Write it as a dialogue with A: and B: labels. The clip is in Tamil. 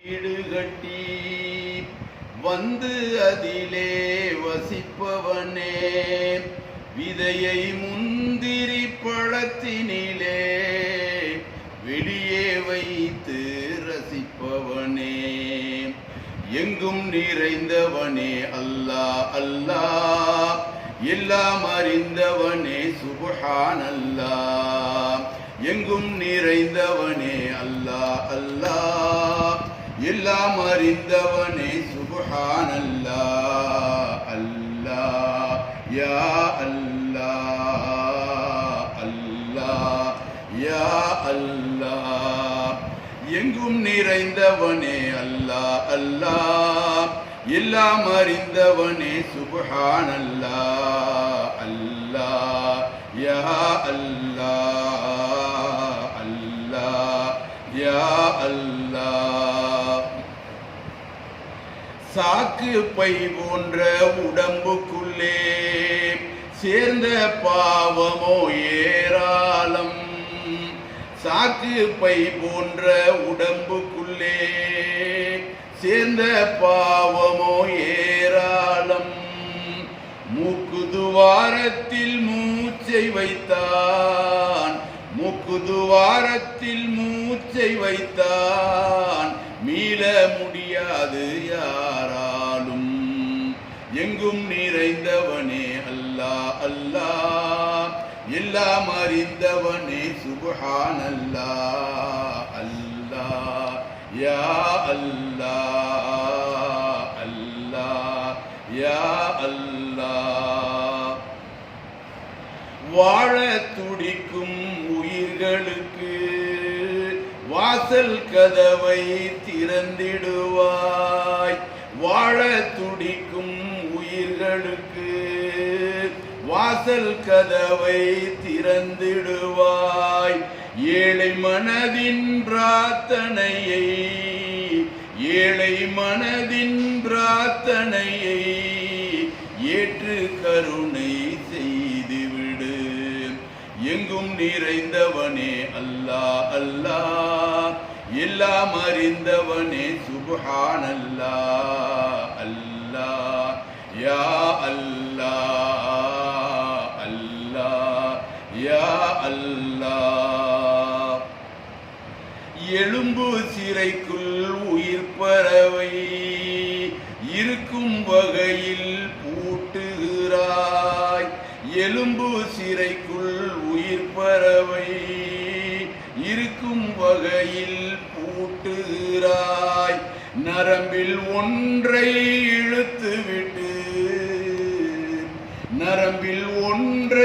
A: வீடு கட்டி வந்து அதிலே வசிப்பவனே, விதையை முந்திரி பழத்தினிலே வெளியே வைத்து ரசிப்பவனே, எங்கும் நிறைந்தவனே அல்லாஹ் அல்லாஹ், எல்லாம் அறிந்தவனே சுப்ஹானல்லாஹ். எங்கும் நிறைந்தவனே அல்லாஹ் அல்லாஹ், எல்லாம் அறிந்தவனே சுப்ஹானல்லாஹ். அல்லாஹ் யா அல்லாஹ், அல்லாஹ் யா அல்லாஹ். எங்கும் நிறைந்தவனே அல்லாஹ் அல்லாஹ், எல்லாம் அறிந்தவனே சுப்ஹானல்லாஹ். அல்லாஹ் யா அல்லாஹ், அல்லாஹ் யா அல்லாஹ். சாக்கு பை போன்ற உடம்புக்குள்ளே சேர்ந்த பாவமோ ஏராளம். சாக்கு பை போன்ற உடம்புக்குள்ளே சேர்ந்த பாவமோ ஏராளம். மூக்கு துவாரத்தில் மூச்சை வைத்தான், மூக்கு துவாரத்தில் மூச்சை வைத்தான், மீள முடியாது யாராலும். எங்கும் நிறைந்தவனே அல்லாஹ் அல்லாஹ், எல்லாம் அறிந்தவனே சுப்ஹானல்லாஹ். அல்லாஹ் யா அல்லாஹ், அல்லாஹ் யா அல்லாஹ். வாழ துடிக்கும் உயிர்களுக்கு வாசல் கதவை திறந்திடுவாய். வாழ துடிக்கும் உயிர்களுக்கு வாசல் கதவை திறந்திடுவாய். ஏழை மனதின் பிரார்த்தனையை, ஏழை மனதின் பிரார்த்தனையை ஏற்று கருணை செய்துவிடு. எங்கும் நிறைந்தவனே அல்லாஹ் அல்லாஹ், எல்லாம் அறிந்தவனே சுப்ஹானல்லாஹ். அல்லாஹ் யா அல்லாஹ், அல்லாஹ் யா அல்லாஹ். எலும்பு சிறைக்குள் உயிர் பறவை இருக்கும் வகையில் பூட்டுகிறாய். எலும்பு சிறைக்குள் உயிர் பறவை இருக்கும் வகையில் பூட்டுகிறாய். நரம்பில் ஒன்றை இழுத்துவிட்டு, நரம்பில்